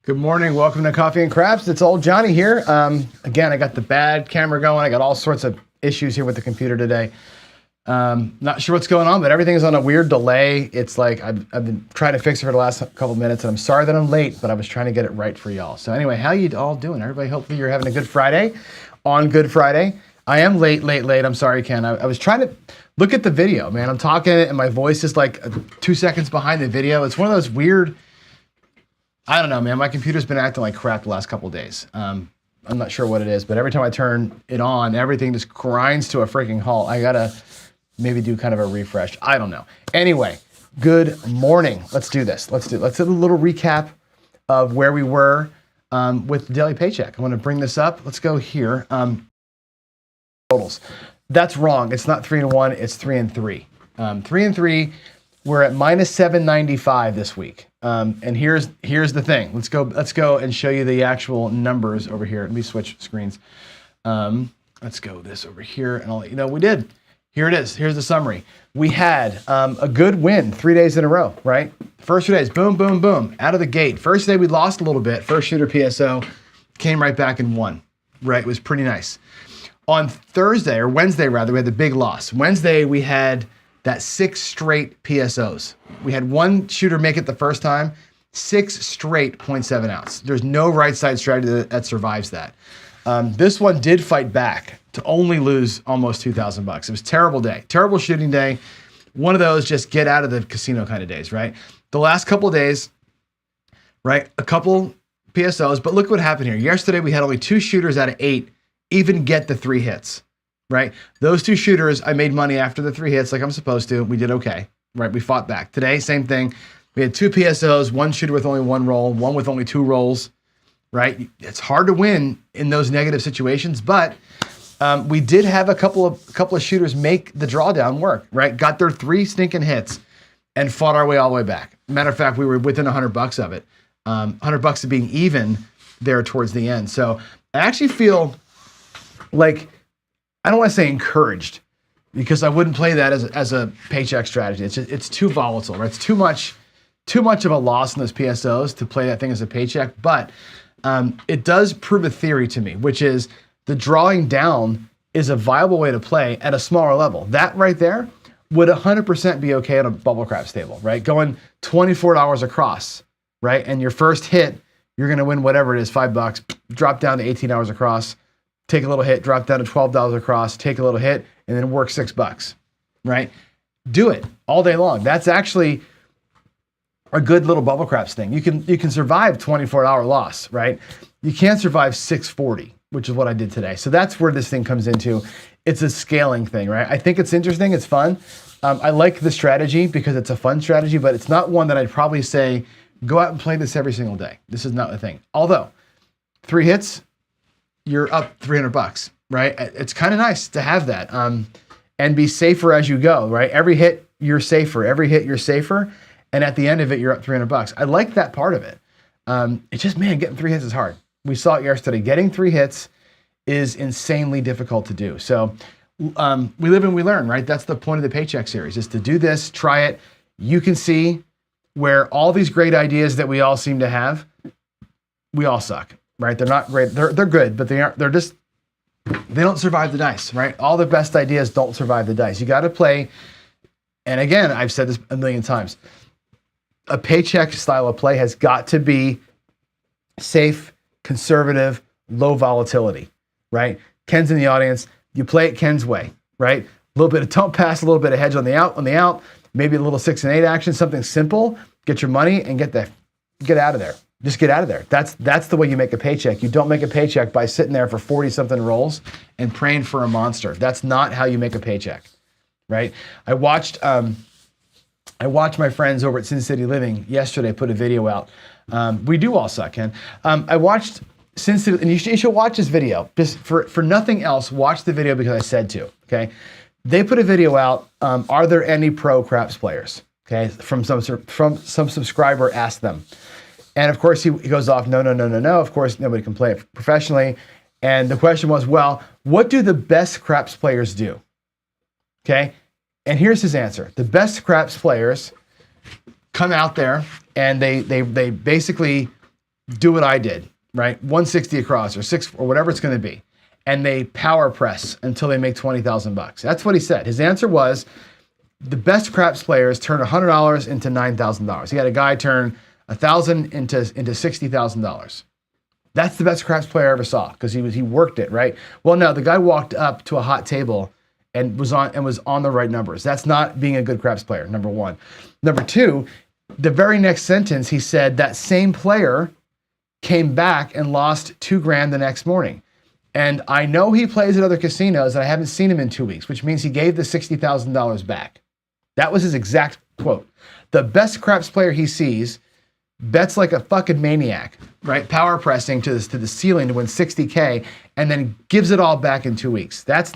Good morning, welcome to Coffee and Craps. It's old Johnny here. Again, I got the bad camera going. I got all sorts of issues here with the computer today. Not sure what's going on, but everything is on a weird delay. It's like I've been trying to fix it for the last couple minutes, and I'm sorry that I'm late, but I was trying to get it right for y'all. So anyway, how you all doing? Everybody, hopefully you're having a good Friday. On Good Friday. I am late. I'm sorry, Ken. I was trying to look at the video, man. I'm talking and my voice is like 2 seconds behind the video. It's one of those weird, I don't know, man. My computer's been acting like crap the last couple of days. I'm not sure what it is, but every time I turn it on, everything just grinds to a freaking halt. I gotta maybe do kind of a refresh. I don't know. Anyway, good morning. Let's do this. Let's do a little recap of where we were with the daily paycheck. I want to bring this up. Let's go here. Totals. That's wrong. It's not 3 and 1. It's 3 and 3. 3 and 3. We're at minus 795 this week. And here's the thing. Let's go and show you the actual numbers over here. Let me switch screens. Let's go this over here, and I'll let you know we did. Here it is. Here's the summary. We had a good win 3 days in a row, right? First 2 days, boom, boom, boom, out of the gate. First day we lost a little bit. First shooter PSO came right back and won, right? It was pretty nice. On Thursday, or Wednesday rather, we had the big loss. Wednesday we had that 6 straight PSOs. We had one shooter make it the first time, 6 straight 0.7 ounce. There's no right side strategy that survives that. This one did fight back to only lose almost $2,000. It was a terrible day, terrible shooting day. One of those just get out of the casino kind of days, right? The last couple of days, right? A couple PSOs, but look what happened here. Yesterday we had only 2 shooters out of 8 even get the 3 hits. Right? Those 2 shooters, I made money after the 3 hits like I'm supposed to. We did okay, right? We fought back. Today, same thing. We had 2 PSOs, 1 shooter with only 1 roll, 1 with only 2 rolls, right? It's hard to win in those negative situations, but we did have a couple of shooters make the drawdown work, right? Got their 3 stinking hits and fought our way all the way back. Matter of fact, we were within $100 of it. $100 of being even there towards the end. So I actually feel like, I don't want to say encouraged, because I wouldn't play that as a paycheck strategy. It's too volatile, right? It's too much of a loss in those PSOs to play that thing as a paycheck. But it does prove a theory to me, which is the drawing down is a viable way to play at a smaller level. That right there would 100% be okay on a bubble craps table, right? Going $24 across, right? And your first hit, you're going to win whatever it is, $5, drop down to $18 across. Take a little hit, drop down to $12 across, take a little hit, and then work $6, right? Do it all day long. That's actually a good little bubble craps thing. You can survive $24 loss, right? You can't survive $6.40, which is what I did today. So that's where this thing comes into. It's a scaling thing, right? I think it's interesting. It's fun. I like the strategy because it's a fun strategy, but it's not one that I'd probably say, go out and play this every single day. This is not the thing. Although 3 hits, you're up $300, right? It's kind of nice to have that and be safer as you go, right? Every hit, you're safer. Every hit, you're safer. And at the end of it, you're up $300. I like that part of it. It's just, man, getting 3 hits is hard. We saw it yesterday. Getting 3 hits is insanely difficult to do. So we live and we learn, right? That's the point of the paycheck series, is to do this, try it. You can see where all these great ideas that we all seem to have, we all suck. Right? They're not great. They're good, but they don't survive the dice, right? All the best ideas don't survive the dice. You got to play. And again, I've said this a million times. A paycheck style of play has got to be safe, conservative, low volatility, right? Ken's in the audience. You play it Ken's way, right? A little bit of don't pass, a little bit of hedge on the out, maybe a little 6 and 8 action, something simple. Get your money and get out of there. Just get out of there. That's the way you make a paycheck. You don't make a paycheck by sitting there for 40-something rolls and praying for a monster. That's not how you make a paycheck, right? I watched my friends over at Sin City Living yesterday put a video out. We do all suck, Ken. I watched Sin City, and you should watch this video. Just for nothing else, watch the video because I said to, okay? They put a video out, are there any pro craps players? Okay, from some subscriber asked them. And of course, he goes off, no. Of course, nobody can play it professionally. And the question was, well, what do the best craps players do? Okay, and here's his answer. The best craps players come out there and they basically do what I did, right? 160 across or 6 or whatever it's going to be. And they power press until they make $20,000. That's what he said. His answer was, the best craps players turn $100 into $9,000. He had a guy turn $1,000 into $60,000. That's the best craps player I ever saw because he worked it, right? Well, no, the guy walked up to a hot table and was on the right numbers. That's not being a good craps player, number one. Number two, the very next sentence he said that same player came back and lost $2,000 the next morning. And I know he plays at other casinos and I haven't seen him in 2 weeks, which means he gave the $60,000 back. That was his exact quote. The best craps player he sees bets like a fucking maniac, right? Power pressing to the ceiling to win $60K and then gives it all back in 2 weeks. That's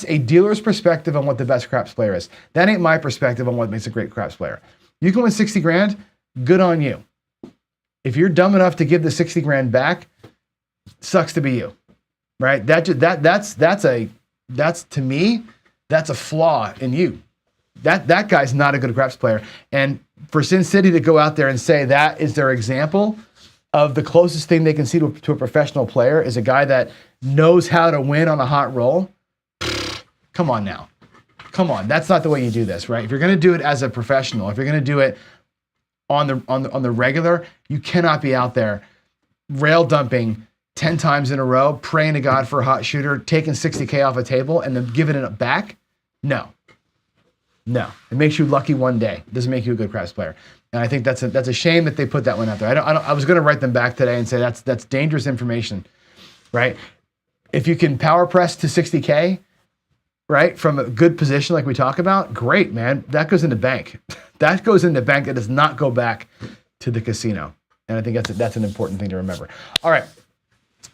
a dealer's perspective on what the best craps player is. That ain't my perspective on what makes a great craps player. You can win $60,000, good on you. If you're dumb enough to give the $60,000 back, sucks to be you, right? That's to me, that's a flaw in you. That guy's not a good craps player. And for Sin City to go out there and say that is their example of the closest thing they can see to a professional player is a guy that knows how to win on a hot roll. Come on now. Come on. That's not the way you do this, right? If you're going to do it as a professional, if you're going to do it on the regular, you cannot be out there rail dumping 10 times in a row, praying to God for a hot shooter, taking $60K off a table and then giving it back. No. It makes you lucky one day. It doesn't make you a good craps player. And I think that's a shame that they put that one out there. I was going to write them back today and say that's dangerous information, right? If you can power press to $60K, right, from a good position like we talk about, great, man. That goes in the bank. That goes in the bank. That does not go back to the casino. And I think that's an important thing to remember. All right.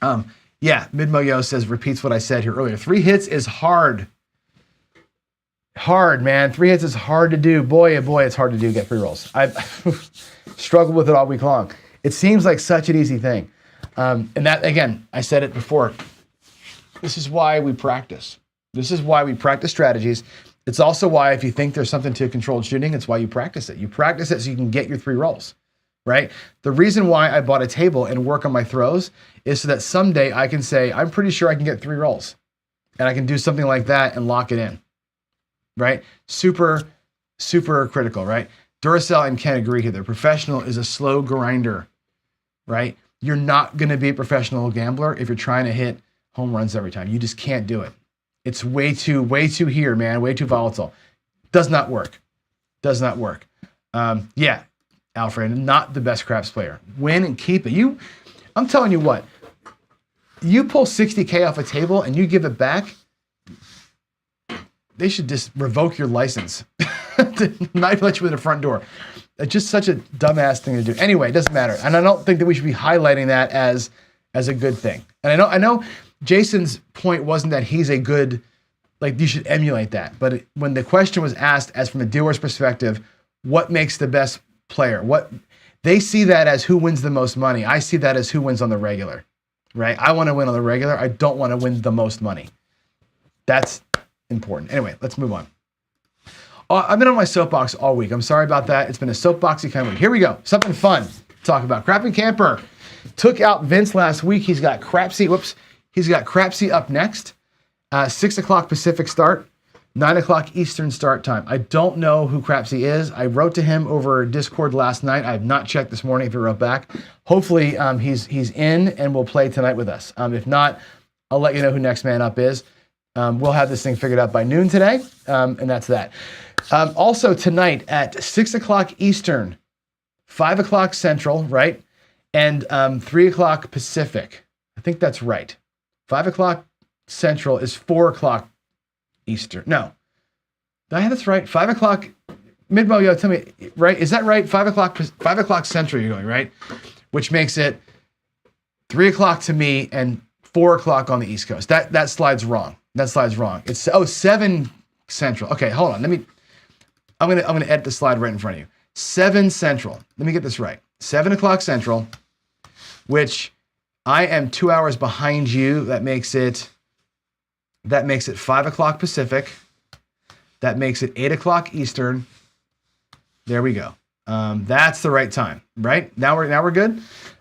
Midmoyo says, repeats what I said here earlier. 3 hits is hard. Hard, man. 3 hits is hard to do. Boy, oh boy, it's hard to do, get free rolls. I've struggled with it all week long. It seems like such an easy thing. And that, again, I said it before. This is why we practice. This is why we practice strategies. It's also why if you think there's something to controlled shooting, it's why you practice it. You practice it so you can get your 3 rolls, right? The reason why I bought a table and work on my throws is so that someday I can say, I'm pretty sure I can get 3 rolls. And I can do something like that and lock it in. Right? Super, super critical, right? Duracell and Ken agree here. The professional is a slow grinder, right? You're not going to be a professional gambler if you're trying to hit home runs every time. You just can't do it. It's way too here, man. Way too volatile. Does not work. Does not work. Alfred, not the best craps player. Win and keep it. I'm telling you what, you pull $60K off a table and you give it back, they should just revoke your license. Not even let you in the front door. It's just such a dumbass thing to do. Anyway, it doesn't matter. And I don't think that we should be highlighting that as a good thing. And I know Jason's point wasn't that he's a good, like you should emulate that. But when the question was asked as from a dealer's perspective, what makes the best player? What they see that as who wins the most money. I see that as who wins on the regular, right? I want to win on the regular. I don't want to win the most money. That's important. Anyway, let's move on. I've been on my soapbox all week. I'm sorry about that. It's been a soapboxy kind of week. Here we go. Something fun to talk about. Crappy Camper took out Vince last week. He's got Crapsy. He's got Crapsy up next. 6 o'clock Pacific start, 9 o'clock Eastern start time. I don't know who Crapsy is. I wrote to him over Discord last night. I have not checked this morning if he wrote back. Hopefully he's in and will play tonight with us. If not, I'll let you know who next man up is. We'll have this thing figured out by noon today, and that's that. Also tonight at 6 o'clock Eastern, 5 o'clock Central, right? and 3 o'clock Pacific. I think that's right. 5 o'clock Central is 4 o'clock Eastern. No, that's right. 5 o'clock Midmo. Yo, tell me, right? Is that right? 5 o'clock Central. You're going right, which makes it 3 o'clock to me and 4 o'clock on the East Coast. That slide's wrong. That slide's wrong. It's 7 Central. Okay, hold on. I'm gonna edit the slide right in front of you. 7 Central. Let me get this right. 7 o'clock Central, which I am 2 hours behind you. That makes it 5 o'clock Pacific. That makes it 8 o'clock Eastern. There we go. That's the right time, right? Now we're good.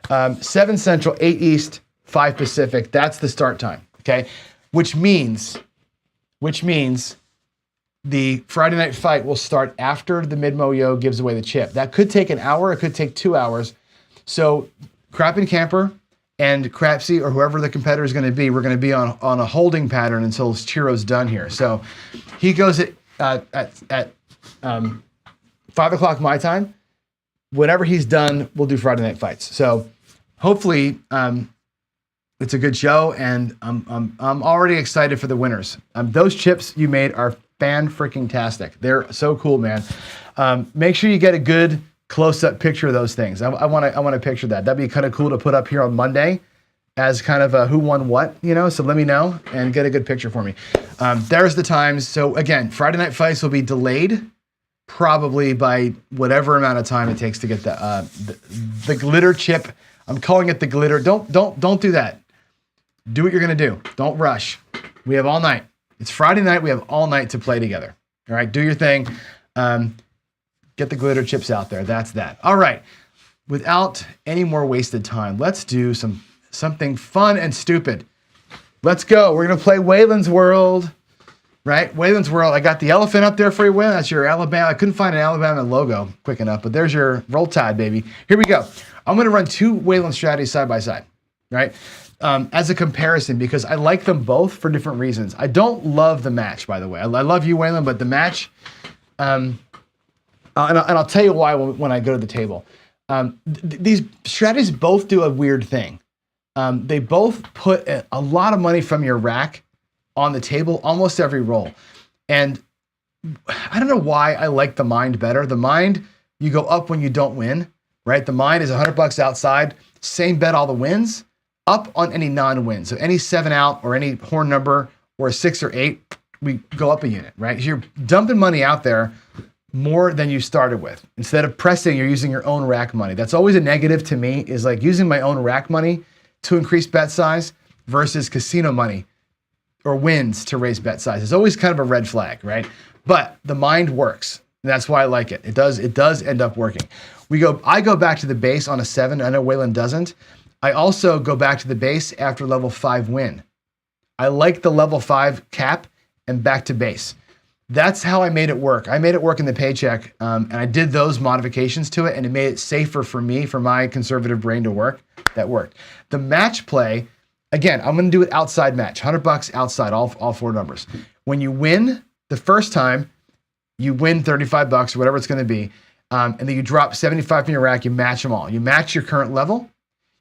7 Central, 8 East, 5 Pacific. That's the start time. Okay, which means the Friday night fight will start after the Midmo Yo gives away the chip. That could take an hour. It could take 2 hours. So Crap and Camper and Crapsy or whoever the competitor is going to be, we're going to be on a holding pattern until Chiro's done here. So he goes at 5 o'clock my time. Whenever he's done, we'll do Friday night fights. So hopefully it's a good show, and I'm already excited for the winners. Those chips you made are fan-freaking-tastic. They're so cool, man. Make sure you get a good close-up picture of those things. I want to picture that. That'd be kind of cool to put up here on Monday as kind of a who won what, so let me know and get a good picture for me. There's the times. So again, Friday night fights will be delayed probably by whatever amount of time it takes to get the glitter chip. I'm calling it the glitter. Don't do that. Do what you're going to do. Don't rush. We have all night. It's Friday night. We have all night to play together. All right, do your thing. Get the glitter chips out there. That's that. All right. Without any more wasted time, let's do something fun and stupid. Let's go. We're going to play Waylons World. Right? Waylons World. I got the elephant up there for you, Waylon. That's your Alabama. I couldn't find an Alabama logo quick enough, but there's your Roll Tide, baby. Here we go. I'm going to run 2 Waylon strategies side by side, right? As a comparison, because I like them both for different reasons. I don't love the match, by the way. I love you, Waylon, but the match, and I'll tell you why when I go to the table. These strategies both do a weird thing. They both put a lot of money from your rack on the table almost every roll. And I don't know why I like the mind better. The mind, you go up when you don't win, right? The mind is $100 outside, same bet all the wins, up on any non-win. So any 7 out or any horn number or a 6 or 8, we go up a unit, right? You're dumping money out there more than you started with. Instead of pressing, you're using your own rack money. That's always a negative to me, is like using my own rack money to increase bet size versus casino money or wins to raise bet size. It's always kind of a red flag, right? But the mind works. And that's why I like it. It does end up working. I go back to the base on a 7. I know Waylon doesn't. I also go back to the base after level 5 win. I like the level 5 cap and back to base. That's how I made it work. I made it work in the paycheck, and I did those modifications to it, and it made it safer for me, for my conservative brain to work. That worked. The match play, again, I'm going to do it outside match, $100 outside, all 4 numbers. When you win the first time, you win $35 or whatever it's going to be, and then you drop 75 from your rack. You match them all. You match your current level.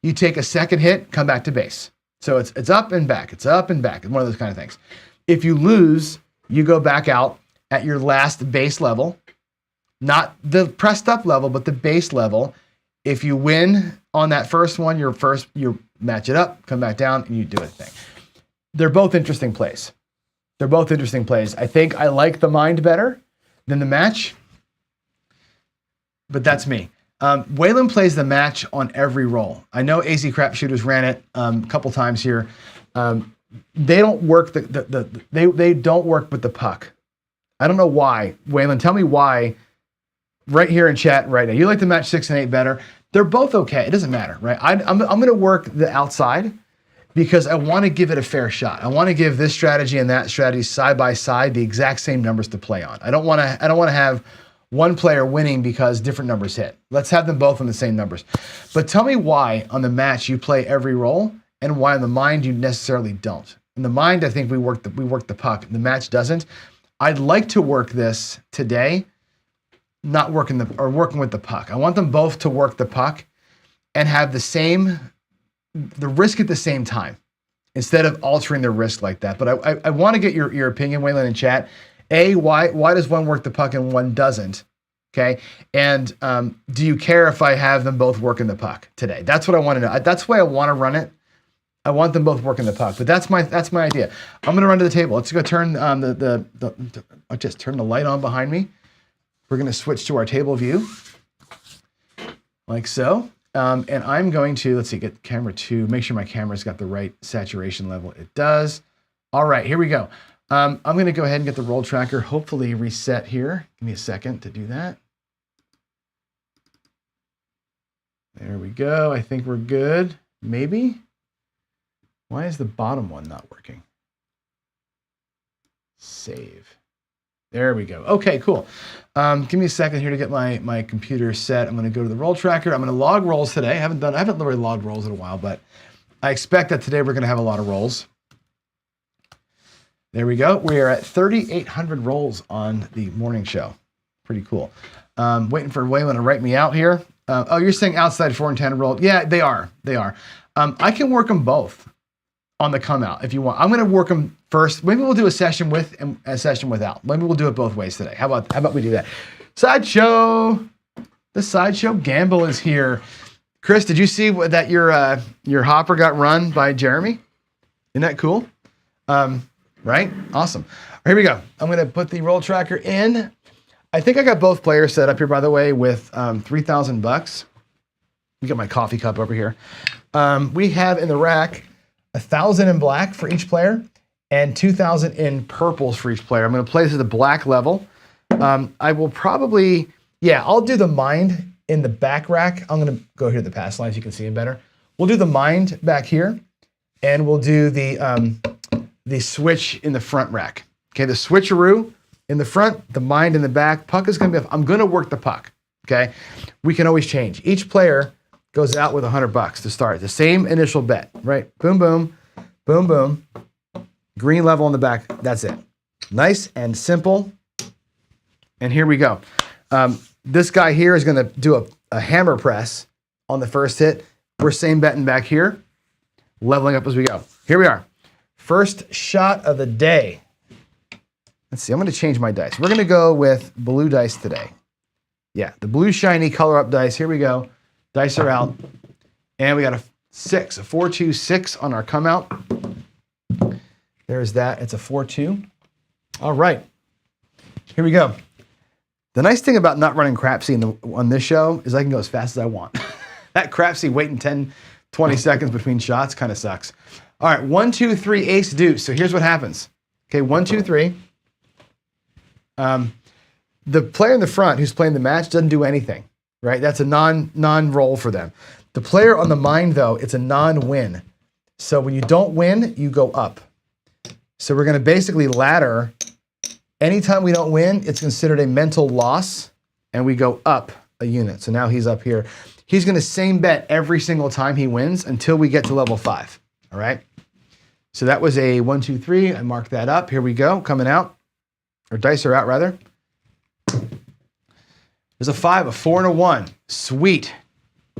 You take a second hit, come back to base. So it's up and back. It's up and back. It's one of those kind of things. If you lose, you go back out at your last base level, not the pressed up level, but the base level. If you win on that first one, you match it up, come back down, and you do a thing. They're both interesting plays. I think I like the mind better than the match, but that's me. Waylon plays the match on every roll. I know AZ Crap Shooters ran it a couple times here. They don't work they don't work with the puck. I don't know why. Waylon, tell me why. Right here in chat right now. You like the match 6 and 8 better. They're both okay. It doesn't matter, right? I'm going to work the outside because I want to give it a fair shot. I want to give this strategy and that strategy side by side the exact same numbers to play on. I don't want to have one player winning because different numbers hit. Let's have them both on the same numbers. But tell me why on the match you play every roll and why on the mind you necessarily don't. In the mind, I think we work the puck. The match doesn't. I'd like to work this today, not working working with the puck. I want them both to work the puck and have the risk at the same time instead of altering the risk like that. But I want to get your opinion, Waylon, in chat. Why does one work the puck and one doesn't? Okay. And do you care if I have them both working the puck today? That's what I want to know. That's why I want to run it. I want them both working the puck, but that's my idea. I'm going to run to the table. Let's go turn I'll just turn the light on behind me. We're going to switch to our table view like so. And I'm going to, let's see, get camera 2, make sure my camera's got the right saturation level. It does. All right, here we go. I'm going to go ahead and get the roll tracker, hopefully reset here. Give me a second to do that. There we go. I think we're good. Maybe. Why is the bottom one not working? Save. There we go. Okay, cool. Give me a second here to get my computer set. I'm going to go to the roll tracker. I'm going to log rolls today. I haven't really logged rolls in a while, but I expect that today we're going to have a lot of rolls. There we go. We are at 3,800 rolls on the morning show. Pretty cool. Waiting for Waylon to write me out here. Oh, you're saying outside 4 and 10 roll? Yeah, they are. They are. I can work them both on the come out if you want. I'm going to work them first. Maybe we'll do a session with and a session without. Maybe we'll do it both ways today. How about we do that? Sideshow. The Sideshow Gamble is here. Chris, did you see that your hopper got run by Jeremy? Isn't that cool? Right? Awesome. Here we go. I'm going to put the roll tracker in. I think I got both players set up here, by the way, with $3,000. Let me get my coffee cup over here. We have in the rack 1,000 in black for each player and 2,000 in purples for each player. I'm going to play this at the black level. I will probably, I'll do the mind in the back rack. I'm going to go here to the pass line so you can see it better. We'll do the mind back here, and we'll do the switch in the front rack. Okay, the switcheroo in the front, the mind in the back. Puck is going to be, I'm going to work the puck. Okay, we can always change. Each player goes out with $100 to start. The same initial bet, right? Boom, boom, boom, boom. Green level on the back. That's it. Nice and simple. And here we go. This guy here is going to do a hammer press on the first hit. We're same betting back here, leveling up as we go. Here we are. First shot of the day. Let's see. I'm going to change my dice. We're going to go with blue dice today. Yeah, the blue shiny color up dice. Here we go. Dice are out. And we got a 6, a 4-2-6 on our come out. There's that. It's a 4-2. All right. Here we go. The nice thing about not running crapsy on this show is I can go as fast as I want. That crapsy waiting 10, 20 seconds between shots kind of sucks. All right, 1, 2, 3, ace, deuce. So here's what happens. Okay, 1, 2, 3. The player in the front who's playing the match doesn't do anything, right? That's a non-roll for them. The player on the mind, though, it's a non-win. So when you don't win, you go up. So we're going to basically ladder. Anytime we don't win, it's considered a mental loss, and we go up a unit. So now he's up here. He's going to same bet every single time he wins until we get to level 5. All right. So that was a 1, 2, 3. I marked that up. Here we go. Coming out. Or dice are out, rather. There's a 5, a 4, and a 1. Sweet.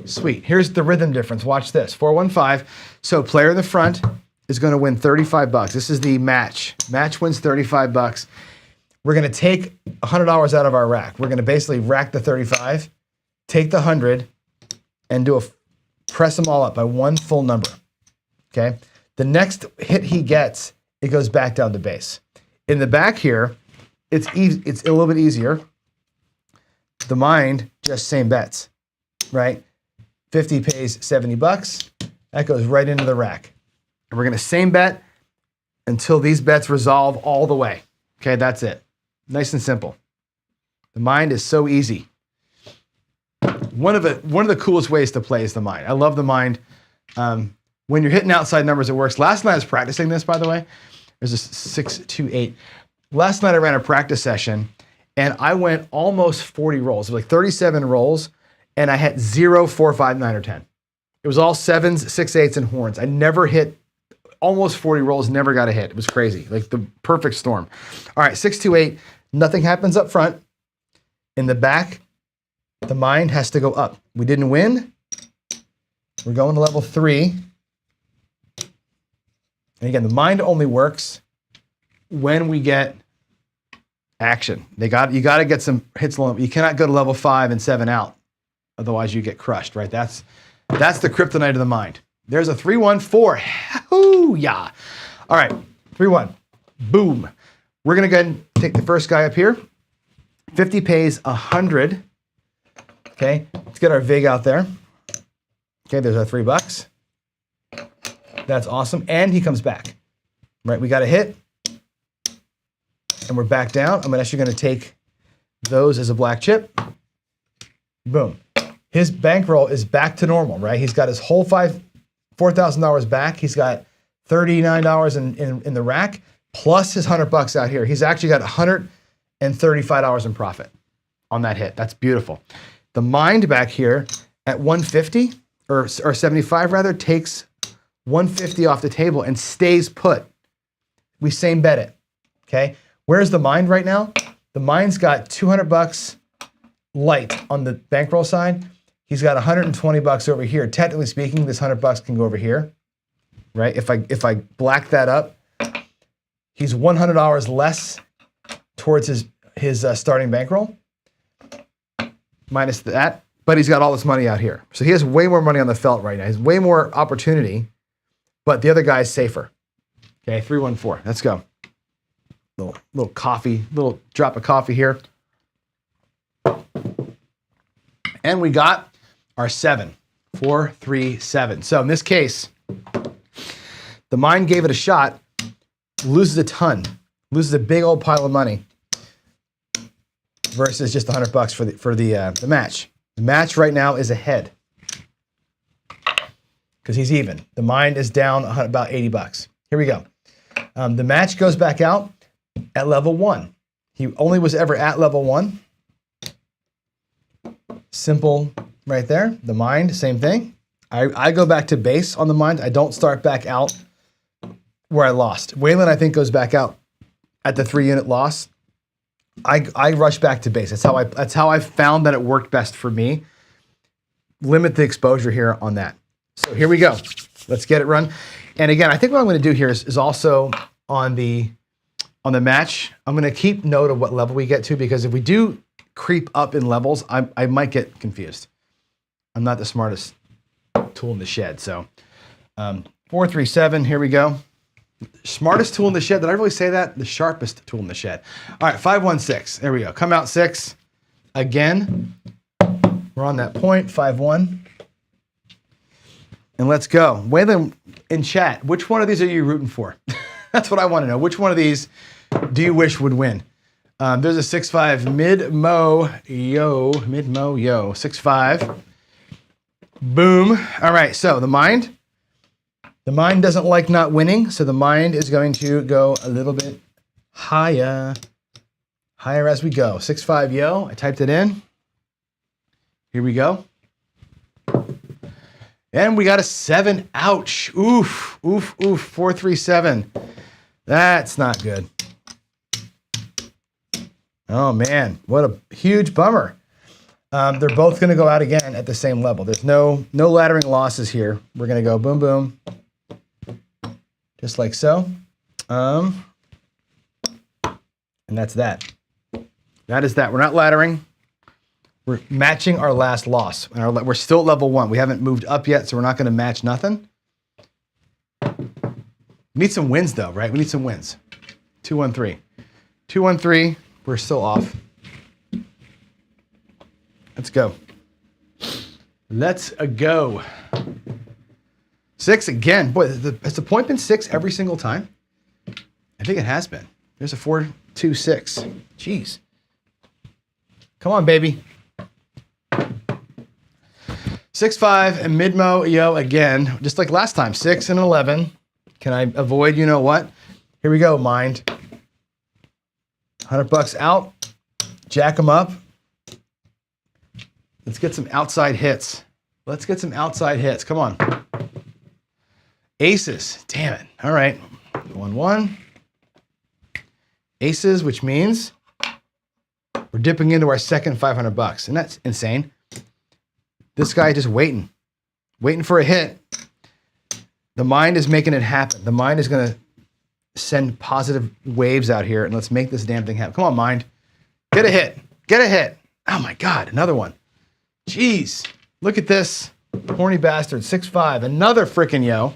Sweet. Here's the rhythm difference. Watch this. 4, 1, 5. So player in the front is going to win $35. This is the match. Match wins $35. We're going to take $100 out of our rack. We're going to basically rack the 35, take the 100, and press them all up by one full number. Okay. The next hit he gets, it goes back down to base. In the back here, it's a little bit easier. The mind, just same bets, right? 50 pays $70. That goes right into the rack. And we're going to same bet until these bets resolve all the way. Okay, that's it. Nice and simple. The mind is so easy. One of the coolest ways to play is the mind. I love the mind. When you're hitting outside numbers, it works. Last night I was practicing this, by the way. There's a 6, 2, 8. Last night I ran a practice session, and I went almost 40 rolls. It was like 37 rolls, and I had 0, 4, 5, 9, or 10. It was all 7s, 6, 8s, and horns. I never hit almost 40 rolls, never got a hit. It was crazy, like the perfect storm. All right, 6, 2, 8. Nothing happens up front. In the back, the mind has to go up. We didn't win. We're going to level 3. And again, the mind only works when we get action. You got to get some hits. You cannot go to level 5 and 7 out. Otherwise you get crushed, right? That's the kryptonite of the mind. There's a 3-1-4. Hoo-yah. All right, 3-1. Boom. We're going to go ahead and take the first guy up here. 50 pays 100. Okay, let's get our VIG out there. Okay, there's our $3. That's awesome. And he comes back. Right, we got a hit. And we're back down. I'm actually going to take those as a black chip. Boom. His bankroll is back to normal, right? He's got his whole $4,000 back. He's got $39 in the rack, plus his $100 out here. He's actually got $135 in profit on that hit. That's beautiful. The mind back here at 150 or 75 rather takes 150 off the table and stays put. We same bet it. Okay. Where's the mind right now? The mind's got $200 light on the bankroll side. He's got $120 over here. Technically speaking, this $100 can go over here, right? If I black that up, he's $100 less towards his starting bankroll, minus that. But he's got all this money out here, so he has way more money on the felt right now. He has way more opportunity, but the other guy's safer. Okay, 3-1-4. Let's go. Little coffee, little drop of coffee here. And we got our 7. 4, 3, 7. So in this case, the mind gave it a shot, loses a ton, loses a big old pile of money versus just $100 for the match. The match right now is ahead because he's even. The mind is down about $80. Here we go. The match goes back out at level 1. He only was ever at level 1. Simple right there. The mind, same thing. I go back to base on the mind. I don't start back out where I lost. Waylon, I think, goes back out at the 3-unit loss. I rush back to base. That's how I found that it worked best for me. Limit the exposure here on that. So here we go. Let's get it run. And again, I think what I'm going to do here is also on the match, I'm going to keep note of what level we get to, because if we do creep up in levels, I might get confused. I'm not the smartest tool in the shed. So 4, 3, 7, here we go. Smartest tool in the shed. Did I really say that? The sharpest tool in the shed. All right, 5, 1, 6. There we go. Come out 6. Again, we're on that point, 5, 1. And let's go. Waylon in chat, which one of these are you rooting for? That's what I want to know. Which one of these do you wish would win? There's a 6-5 mid-mo, yo, 6-5. Boom. All right, so the mind doesn't like not winning, so the mind is going to go a little bit higher as we go. 6-5 yo, I typed it in. Here we go. And we got a 7, ouch. Oof, oof, oof, 4, 3, 7. That's not good. Oh man, what a huge bummer. They're both gonna go out again at the same level. There's no laddering losses here. We're gonna go boom, boom. Just like so. And that's that. That is that. We're not laddering. We're matching our last loss. We're still at level 1. We haven't moved up yet, so we're not going to match nothing. We need some wins, though, right? We need some wins. 2, 1, 3. 2, 1, 3. We're still off. Let's go. Let's go. 6 again. Boy, has the point been 6 every single time? I think it has been. There's a 4, 2, 6. Jeez. Come on, baby. 6-5 and mid-mo yo again, just like last time. 6 and 11. Can I avoid? You know what? Here we go. Mind. $100 out. Jack them up. Let's get some outside hits. Let's get some outside hits. Come on. Aces. Damn it. All right. 1, 1. Aces, which means we're dipping into our second $500, and that's insane. This guy just waiting. waiting for a hit. The mind is making it happen. The mind is going to send positive waves out here, and let's make this damn thing happen. Come on, mind. Get a hit. Get a hit. Oh my God, another one. Jeez. Look at this. Horny bastard, 6.5. Another frickin' yo.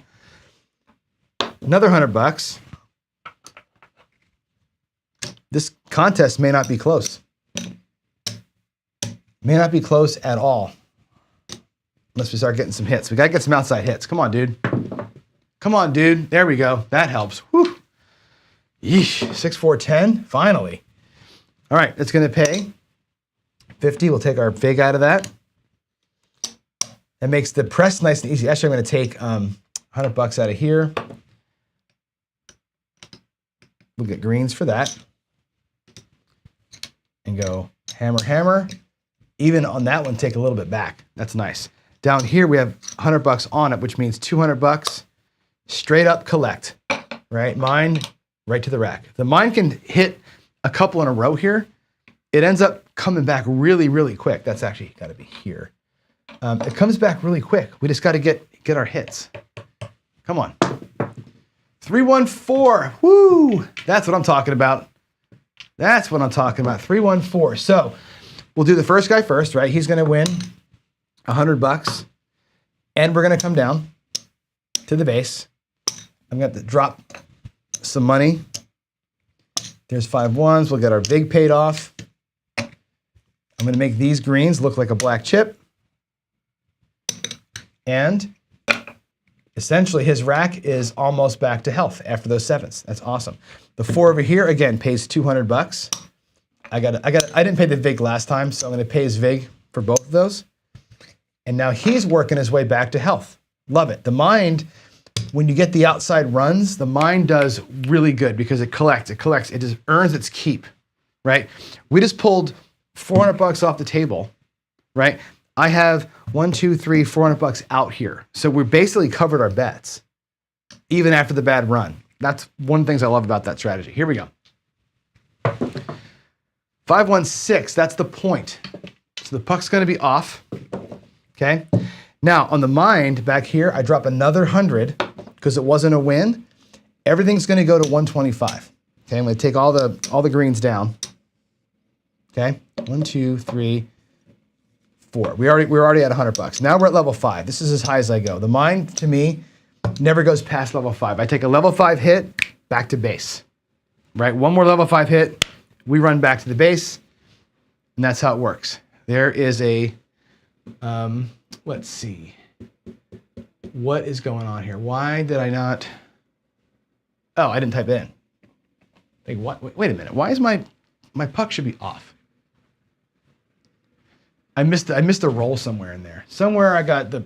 Another $100. This contest may not be close. May not be close at all. Unless we start getting some hits. We got to get some outside hits. Come on, dude. Come on, dude. There we go. That helps. Whew. Yeesh. 6, 4, 10. Finally. All right. It's going to pay 50. We'll take our vig out of that. That makes the press nice and easy. Actually, I'm going to take $100 out of here. We'll get greens for that. And go hammer, hammer. Even on that one, take a little bit back. That's nice. Down here, we have $100 on it, which means $200 straight up collect, right? Mine right to the rack. The mine can hit a couple in a row here. It ends up coming back really, really quick. That's actually got to be here. It comes back really quick. We just got to get our hits. Come on. 314. Woo! That's what I'm talking about. That's what I'm talking about. 314. So we'll do the first guy first, right? He's going to win $100, and we're going to come down to the base. I'm going to have to drop some money. There's 5 ones. We'll get our vig paid off. I'm going to make these greens look like a black chip. And essentially his rack is almost back to health after those 7s. That's awesome. The 4 over here, again, pays $200. I didn't pay the vig last time, so I'm going to pay his vig for both of those. And now he's working his way back to health. Love it. The mind, when you get the outside runs, the mind does really good because it collects. It just earns its keep, right? We just pulled $400 off the table, right? I have $400 out here. So we basically covered our bets, even after the bad run. That's one of the things I love about that strategy. Here we go. 516, that's the point. So the puck's going to be off. Okay. Now on the mind back here, I drop another 100 because it wasn't a win. Everything's going to go to 125. Okay. I'm going to take all the greens down. Okay. 1, 2, 3, 4. We're already at $100. Now we're at level 5. This is as high as I go. The mind to me never goes past level 5. I take a level 5 hit, back to base. Right? One more level 5 hit, we run back to the base, and that's how it works. There is a, let's see. What is going on here? Why did I not? Oh, I didn't type it in. Like, what? Wait a minute. Why is my puck should be off? I missed a roll somewhere in there. Somewhere I got the,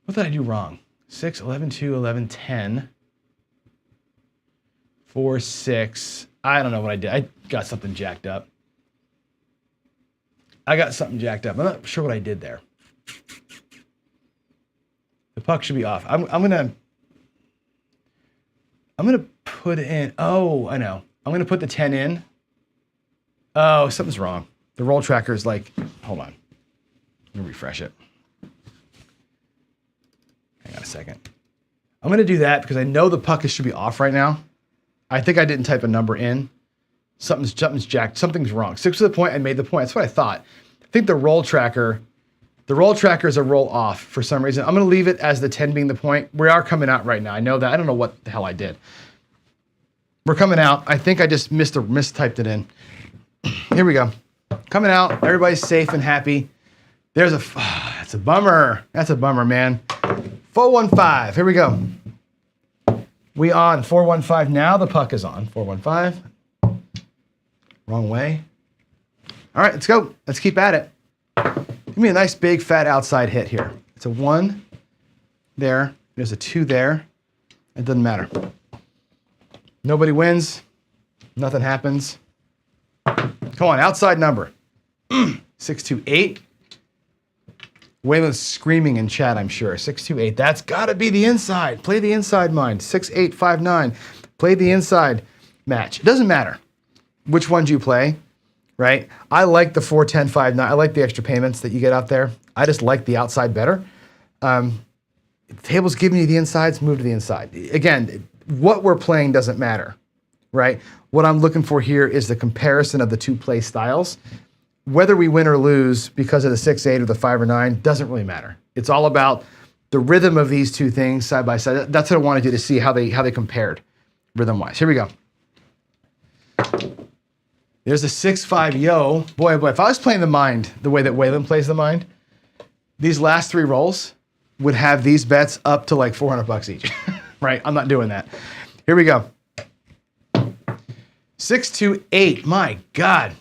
what did I do wrong? 6, 11, 2, 11, 10, 4, 6. I don't know what I did. I got something jacked up. I'm not sure what I did there. The puck should be off. I'm gonna put in, oh, I know. I'm gonna put the 10 in. Oh, something's wrong. The roll tracker is like, hold on. Let me refresh it. Hang on a second. I'm going to do that because I know the puck should be off right now. I think I didn't type a number in. Something's jacked. Something's wrong. 6 to the point. I made the point. That's what I thought. I think the roll tracker is a roll off for some reason. I'm going to leave it as the 10 being the point. We are coming out right now. I know that. I don't know what the hell I did. We're coming out. I think I just mistyped it in. Here we go. Coming out, everybody's safe and happy. There's that's a bummer. That's a bummer, man. 415, here we go. We on 415 now, the puck is on. 415, wrong way. All right, let's go. Let's keep at it. Give me a nice big fat outside hit here. It's a 1 there, there's a 2 there. It doesn't matter. Nobody wins, nothing happens. Come on, outside number. 628. Waylons screaming in chat, I'm sure. 628. That's got to be the inside. Play the inside mind. 6859. Play the inside match. It doesn't matter which ones you play, right? I like the 4, 10, 5, 9. I like the extra payments that you get out there. I just like the outside better. The table's giving you the insides, move to the inside. Again, what we're playing doesn't matter, right? What I'm looking for here is the comparison of the two play styles. Whether we win or lose because of the 6-8 or the 5 or 9 doesn't really matter. It's all about the rhythm of these two things side by side. That's what I wanted you to see how they compared rhythm-wise. Here we go. There's a 6-5 yo. Boy, oh boy, if I was playing the mind the way that Waylon plays the mind, these last 3 rolls would have these bets up to like $400 each, right? I'm not doing that. Here we go. 6-2-8, my God.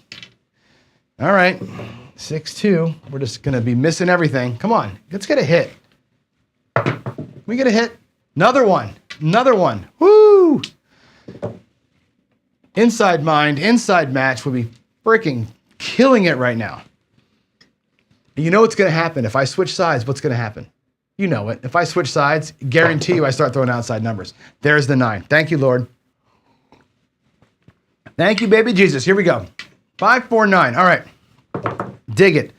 All right, 6-2. We're just gonna be missing everything. Come on, let's get a hit. We get a hit. Another one. Woo! Inside mind, inside match would be freaking killing it right now. You know what's gonna happen. If I switch sides, what's gonna happen? You know it. If I switch sides, guarantee you I start throwing outside numbers. There's the 9. Thank you, Lord. Thank you, baby Jesus. Here we go. 5, 4, 9. All right. Dig it.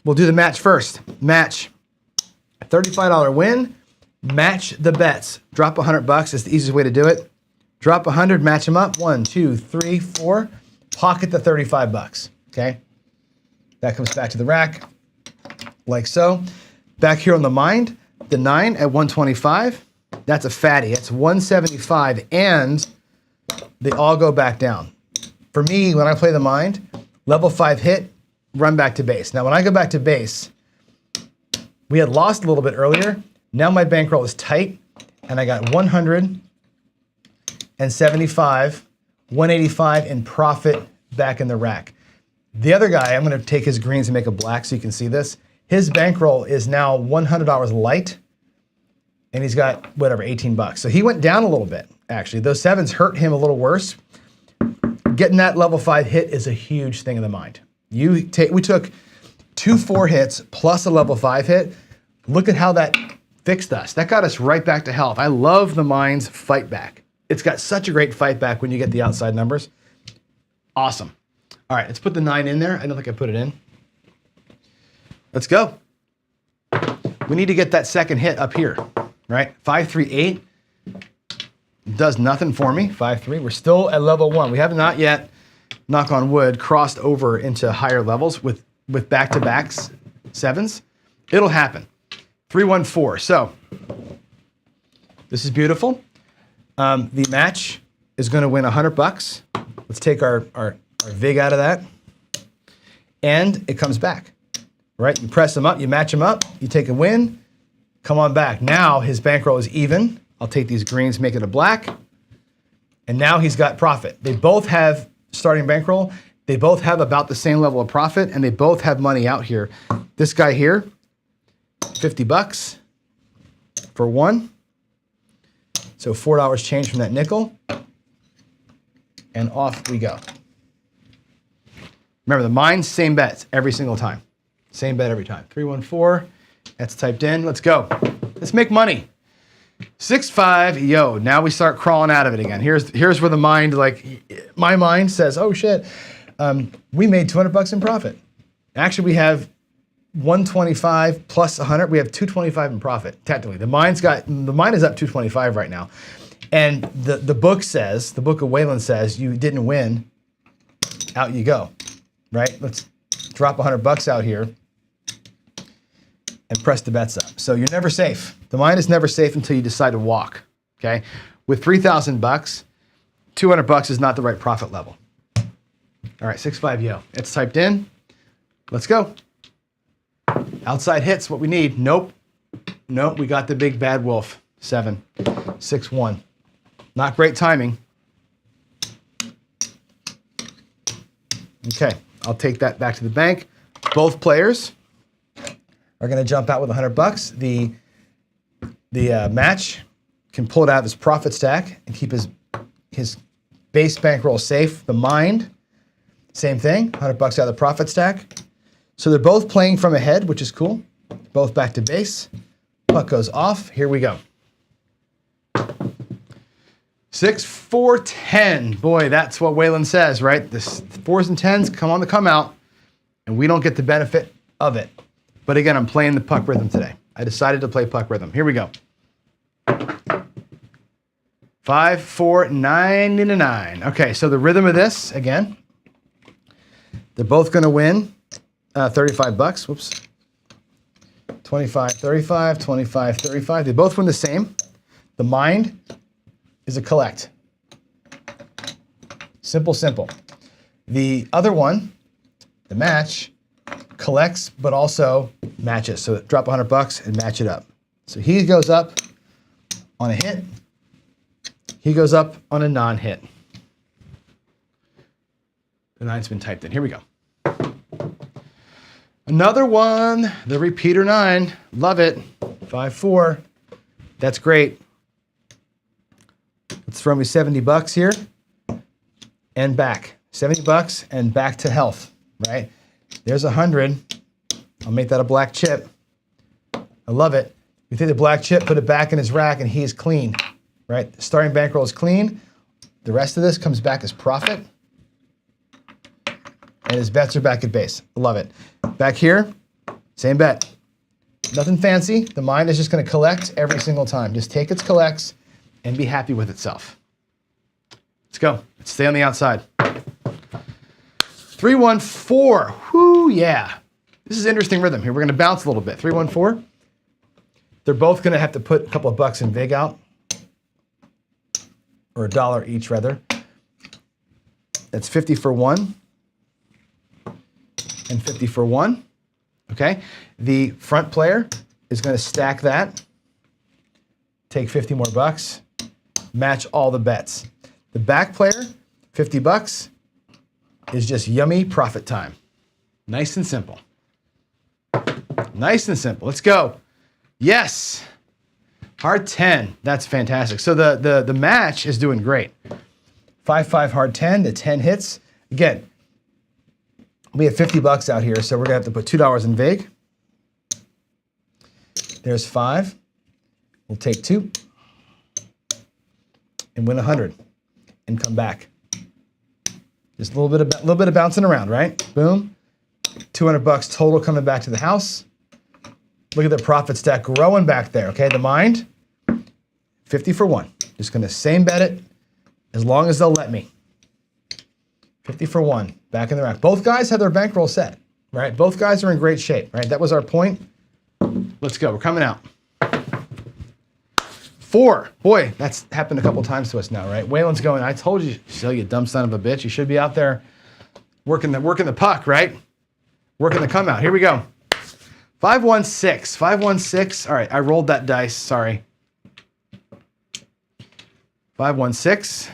We'll do the match first. Match. $35 win. Match the bets. Drop $100 is the easiest way to do it. Drop 100, match them up. 1, 2, 3, 4. Pocket the $35. Okay. That comes back to the rack, like so. Back here on the mind, the 9 at 125. That's a fatty. It's 175, and they all go back down. For me, when I play the mind, level 5 hit, run back to base. Now, when I go back to base, we had lost a little bit earlier. Now my bankroll is tight, and I got 175, 185 in profit back in the rack. The other guy, I'm gonna take his greens and make a black so you can see this. His bankroll is now $100 light, and he's got, whatever, $18. So he went down a little bit, actually. Those 7s hurt him a little worse. Getting that level 5 hit is a huge thing in the mind. We took 2 4 hits plus a level 5 hit. Look at how that fixed us. That got us right back to health. I love the mind's fight back. It's got such a great fight back when you get the outside numbers. Awesome. All right, let's put the 9 in there. I don't think I put it in. Let's go. We need to get that second hit up here, right? 5, 3, 8 does nothing for me. 5, 3. We're still at level 1. We have not yet, knock on wood, crossed over into higher levels with back-to-backs 7s. It'll happen. 3, 1, 4. So this is beautiful. The match is going to win $100. Let's take our vig out of that, and it comes back. Right? You press them up, you match them up, you take a win, come on back. Now his bankroll is even. I'll take these greens, make it a black, and now he's got profit. They both have starting bankroll. They both have about the same level of profit, and they both have money out here. This guy here, $50 for 1. So $4 change from that nickel, and off we go. Remember, the mind's same bets every single time. Same bet every time. 3, 1, 4. That's typed in. Let's go. Let's make money. 6, 5. Yo. Now we start crawling out of it again. Here's where the mind, like, my mind says, oh shit, we made $200 in profit. Actually, we have 125 plus 100. We have 225 in profit. Technically, the mind is up 225 right now, and the book says, the book of Waylons says, you didn't win. Out you go. Right? Let's drop $100 out here and press the bets up. So you're never safe. The mind is never safe until you decide to walk. Okay? With $3,000, $200 is not the right profit level. All right, 6, 5 yo. It's typed in. Let's go. Outside hits, what we need. Nope. Nope, we got the big bad wolf. 7, 6, 1. Not great timing. Okay, I'll take that back to the bank. Both players are going to jump out with $100. The match can pull it out of his profit stack and keep his base bankroll safe. The mind, same thing, $100 out of the profit stack. So they're both playing from ahead, which is cool. Both back to base. Puck goes off. Here we go. 6, 4, 10. Boy, that's what Waylon says, right? The 4s and 10s come on the come out, and we don't get the benefit of it. But again, I'm playing the puck rhythm today. I decided to play puck rhythm. Here we go. 5, 4, 99. Okay, so the rhythm of this, again, they're both going to win 35 bucks. Whoops. 25, 35, 25, 35. They both win the same. The mind is a collect. Simple, simple. The other one, the match, collects but also matches. So drop 100 bucks and match it up. So he goes up on a hit. He goes up on a non-hit. The 9's been typed in. Here we go. Another one, the repeater 9. Love it. 5, 4. That's great. Let's throw me 70 bucks here and back. 70 bucks and back to health, right? There's 100. I'll make that a black chip. I love it. You take the black chip, put it back in his rack, and he's clean, right? The starting bankroll is clean. The rest of this comes back as profit. And his bets are back at base. Love it. Back here, same bet. Nothing fancy. The mind is just going to collect every single time. Just take its collects and be happy with itself. Let's go. Let's stay on the outside. 314. Whoo, yeah. This is interesting rhythm here. We're going to bounce a little bit. 314. They're both going to have to put a couple of bucks in vig out, or $1 each, rather. That's 50 for 1 and 50 for 1. Okay. The front player is going to stack that, take 50 more bucks, match all the bets. The back player, 50 bucks, is just yummy profit time. Nice and simple. Nice and simple. Let's go. Yes. Hard 10. That's fantastic. So the match is doing great. 5-5 hard 10. The 10 hits. Again, we have 50 bucks out here, so we're going to have to put $2 in vig. There's 5. We'll take 2 and win 100 and come back. Just a little bit of bouncing around, right? Boom. 200 bucks total coming back to the house. Look at the profit stack growing back there, okay? The mind, 50 for 1. Just going to same bet it as long as they'll let me. 50 for 1, back in the rack. Both guys have their bankroll set, right? Both guys are in great shape, right? That was our point. Let's go. We're coming out. 4. Boy, that's happened a couple times to us now, right? Waylons going, I told you so, you dumb son of a bitch. You should be out there working the puck, right? Working the come out. Here we go. 516. 516. All right, I rolled that dice. Sorry. 516.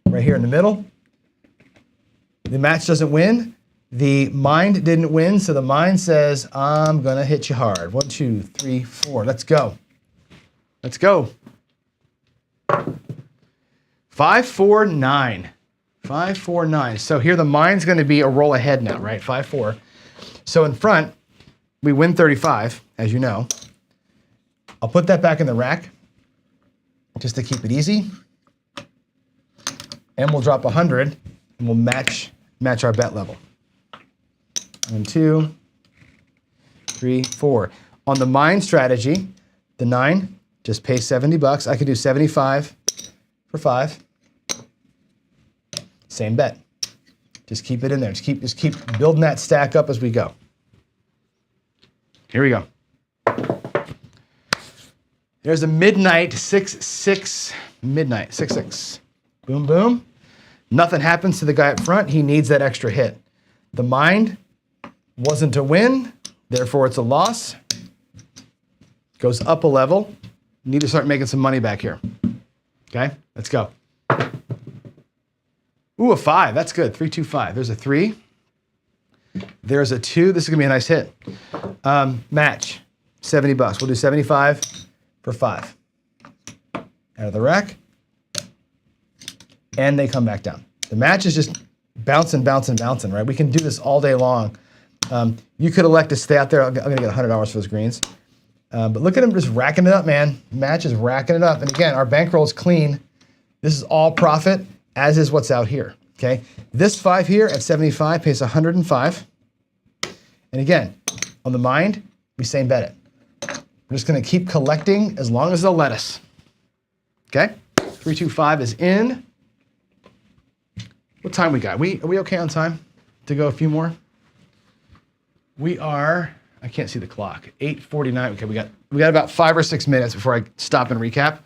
Right here in the middle. The match doesn't win. The mind didn't win, so the mind says, I'm going to hit you hard. 1, 2, 3, 4. Let's go. Let's go. 549. 549. So here the mind's going to be a roll ahead now, right? 5-4. So in front, we win 35, as you know. I'll put that back in the rack just to keep it easy. And we'll drop 100 and we'll match our bet level. 1, 2, 3, 4. On the mind strategy, the 9 just pays 70 bucks. I could do 75 for 5. Same bet. Just keep it in there. Just keep building that stack up as we go. Here we go. There's a midnight 6-6. Midnight 6-6. Boom, boom. Nothing happens to the guy up front. He needs that extra hit. The mind wasn't a win, therefore it's a loss. Goes up a level. Need to start making some money back here. Okay, let's go. Ooh, a 5. That's good. 3, 2, 5. There's a 3. There's a 2. This is gonna be a nice hit. Match. 70 bucks. We'll do 75 for 5. Out of the rack. And they come back down. The match is just bouncing, bouncing, bouncing, right? We can do this all day long. You could elect to stay out there. I'm gonna get $100 for those greens. But look at him just racking it up, man. Match is racking it up. And again, our bankroll is clean. This is all profit, as is what's out here, okay? This 5 here at 75 pays 105. And again, on the mind, we same bet it. We're just gonna keep collecting as long as they'll let us. Okay, 325 is in. What time we got? Are we okay on time to go a few more? We are, I can't see the clock, 8:49. Okay, we got about 5 or 6 minutes before I stop and recap.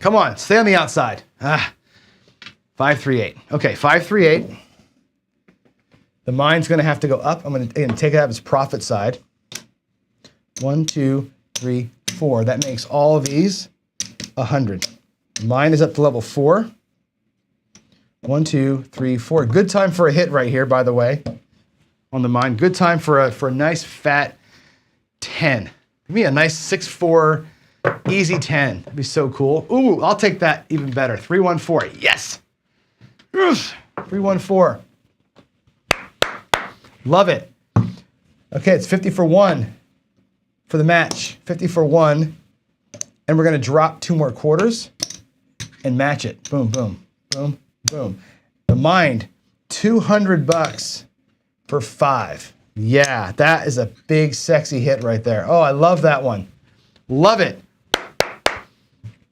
Come on, stay on the outside. 538. Okay, 538. The mine's gonna have to go up. I'm gonna take it out of its profit side. 1, 2, 3, 4. That makes all of these 100. Mine is up to level 4. 1, 2, 3, 4. Good time for a hit right here, by the way, on the mine. Good time for a nice fat 10. Give me a nice 6-4 easy 10. That'd be so cool. Ooh, I'll take that even better. 314. Yes. 314. Love it. Okay, it's 50 for 1 for the match. 50 for 1. And we're going to drop 2 more quarters and match it. Boom, boom, boom, boom. The mind, $200 for 5. Yeah, that is a big, sexy hit right there. Oh, I love that one. Love it.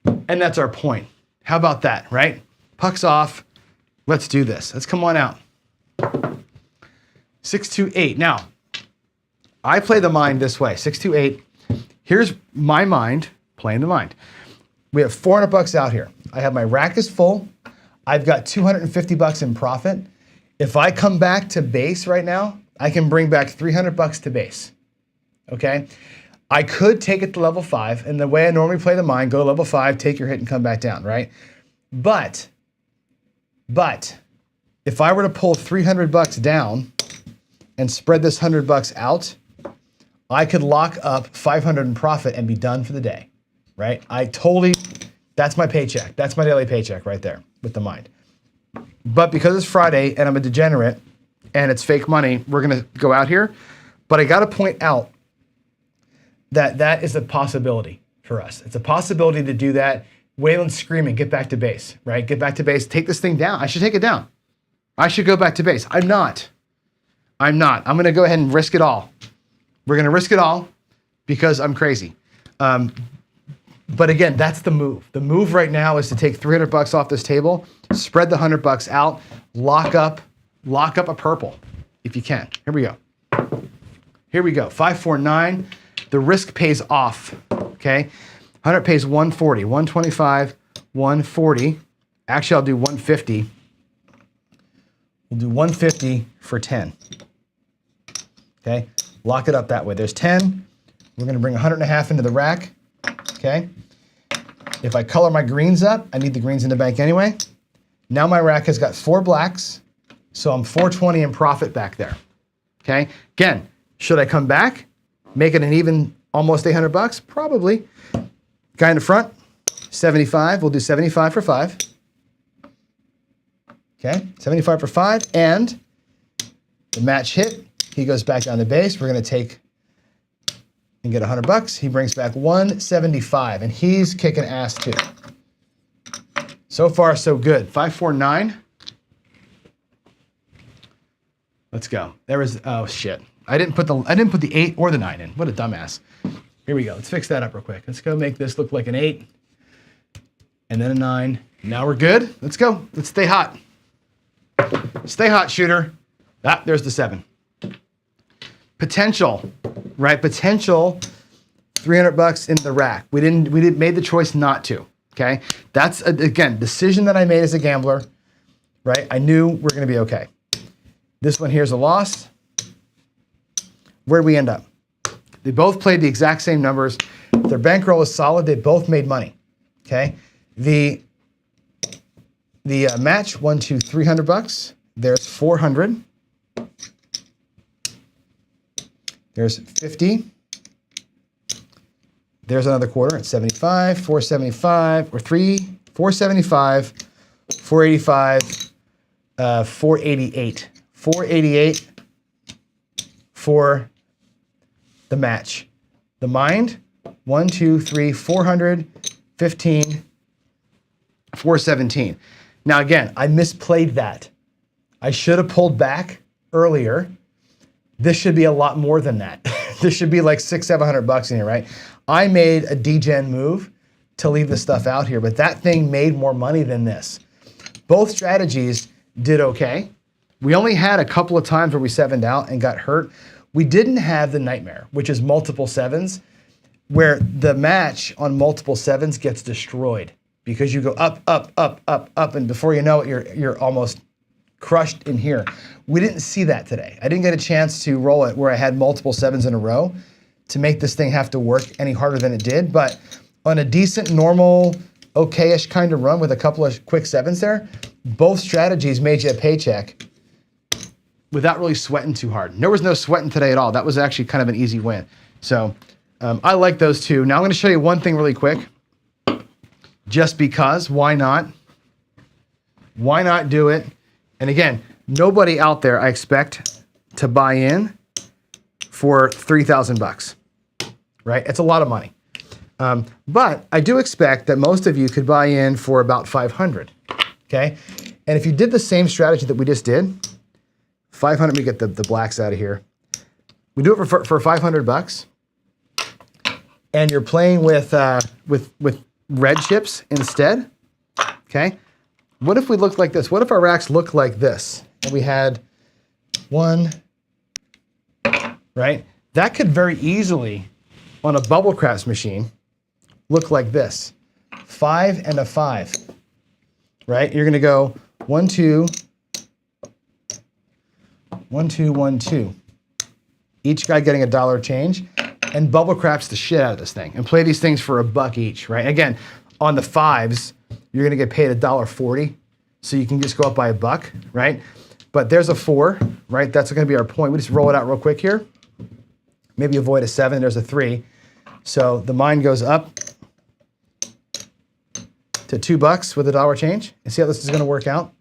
And that's our point. How about that, right? Puck's off. Let's do this. Let's come on out. 628. Now, I play the mind this way. 628. Here's my mind playing the mind. We have $400 out here. I have my rack is full. I've got $250 in profit. If I come back to base right now, I can bring back $300 to base. Okay? I could take it to level 5, and the way I normally play the mind, go to level 5, take your hit and come back down, right? But if I were to pull $300 down and spread this $100 out, I could lock up 500 in profit and be done for the day, right? That's my paycheck. That's my daily paycheck right there with the mind. But because it's Friday and I'm a degenerate and it's fake money, we're gonna go out here. But I gotta point out that is a possibility for us. It's a possibility to do that. Waylon's screaming, get back to base, right? Get back to base, take this thing down. I should take it down. I should go back to base. I'm not. I'm gonna go ahead and risk it all. We're gonna risk it all because I'm crazy. But again, that's the move. The move right now is to take $300 off this table, spread the $100 out, lock up a purple if you can. Here we go. Here we go. 549. The risk pays off. Okay. 100 pays 140, 125, 140. Actually, I'll do 150. We'll do 150 for 10. Okay. Lock it up that way. There's 10. We're going to bring 100.5 into the rack. Okay. If I color my greens up, I need the greens in the bank anyway. Now my rack has got 4 blacks, so I'm 420 in profit back there. Okay. Again, should I come back, make it an even almost $800? Probably. Guy in the front, 75. We'll do 75 for 5. Okay. 75 for 5, and the match hit. He goes back down to base. We're going to take and get $100. He brings back 175, and he's kicking ass too. So far, so good. 549. Let's go. There was, oh shit. I didn't put the 8 or the 9 in. What a dumbass. Here we go. Let's fix that up real quick. Let's go make this look like an 8 and then a 9. Now we're good. Let's go. Let's stay hot. Stay hot, shooter. Ah, there's the 7. Potential, right? Potential $300 in the rack. We made the choice not to. Okay. That's again, decision that I made as a gambler, right? I knew we're going to be okay. This one here's a loss. Where'd we end up? They both played the exact same numbers. Their bankroll is solid. They both made money. Okay. The match, $300. There's 400. There's 50. There's another quarter at 75, 475, or 475, 485, 488. 488 for the match. The mind, 1, 2, 3, 400, 15, 417. Now again, I misplayed that. I should have pulled back earlier. This should be a lot more than that. There should be like $600-700 in here, right? I made a degen move to leave the stuff out here, but that thing made more money than this. Both strategies did okay. We only had a couple of times where we sevened out and got hurt. We didn't have the nightmare, which is multiple sevens, where the match on multiple sevens gets destroyed because you go up, up, up, up, up, and before you know it, you're almost crushed in here. We didn't see that today. I didn't get a chance to roll it where I had multiple sevens in a row to make this thing have to work any harder than it did. But on a decent, normal, okay-ish kind of run with a couple of quick sevens there, both strategies made you a paycheck without really sweating too hard. There was no sweating today at all. That was actually kind of an easy win. So I like those two. Now I'm gonna show you one thing really quick, just because, why not? Why not do it? And again, nobody out there I expect to buy in for $3,000, right? It's a lot of money. But I do expect that most of you could buy in for about 500, okay? And if you did the same strategy that we just did, 500, let me get the blacks out of here. We do it for $500, and you're playing with red chips instead, okay? What if we looked like this? What if our racks looked like this? And we had one, right? That could very easily, on a bubble craps machine, look like this. 5 and a 5, right? You're gonna go 1, 2, 1, 2, 1, 2. Each guy getting $1 change, and bubble craps the shit out of this thing and play these things for $1 each, right? Again, on the 5s, you're gonna get paid $1.40, so you can just go up by $1, right? But there's a 4, right? That's gonna be our point. We just roll it out real quick here. Maybe avoid a 7, there's a 3. So the mine goes up to $2 with $1 change. And see how this is gonna work out?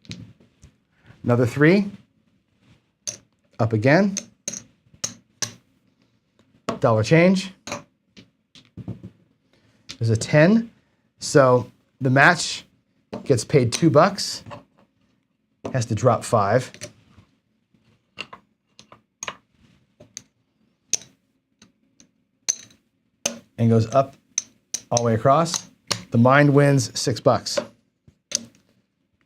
Another 3, up again, $1 change. There's a 10. So the match gets paid $2, has to drop 5. And goes up all the way across. The mine wins $6,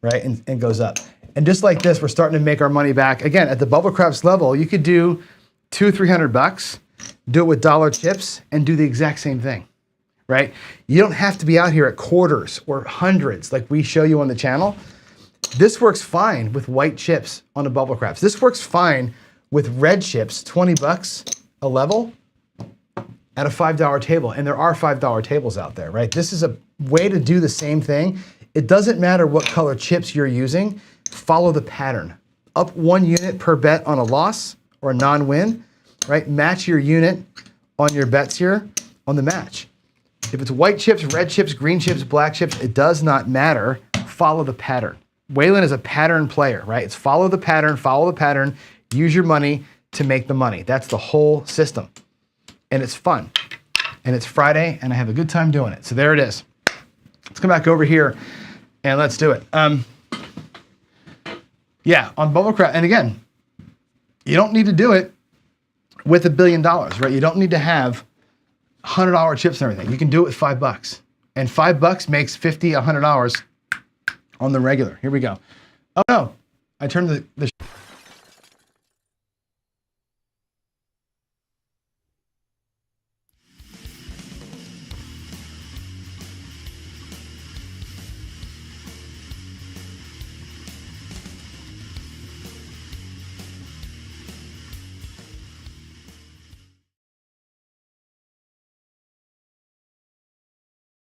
right? And goes up. And just like this, we're starting to make our money back. Again, at the bubble craps level, you could do $200-300, do it with dollar chips, and do the exact same thing, right? You don't have to be out here at quarters or hundreds like we show you on the channel. This works fine with white chips on a bubble craps. This works fine with red chips, $20 a level at a $5 table. And there are $5 tables out there, right? This is a way to do the same thing. It doesn't matter what color chips you're using, follow the pattern. Up 1 unit per bet on a loss or a non-win, right? Match your unit on your bets here on the match. If it's white chips, red chips, green chips, black chips, it does not matter. Follow the pattern. Waylon is a pattern player, right? It's follow the pattern, use your money to make the money. That's the whole system. And it's fun. And it's Friday, and I have a good time doing it. So there it is. Let's come back over here and let's do it. Yeah, on bubble crap, and again, you don't need to do it with $1 billion, right? You don't need to have $100 chips and everything. You can do it with $5. And $5 makes $50, $100 on the regular. Here we go. Oh no, I turned the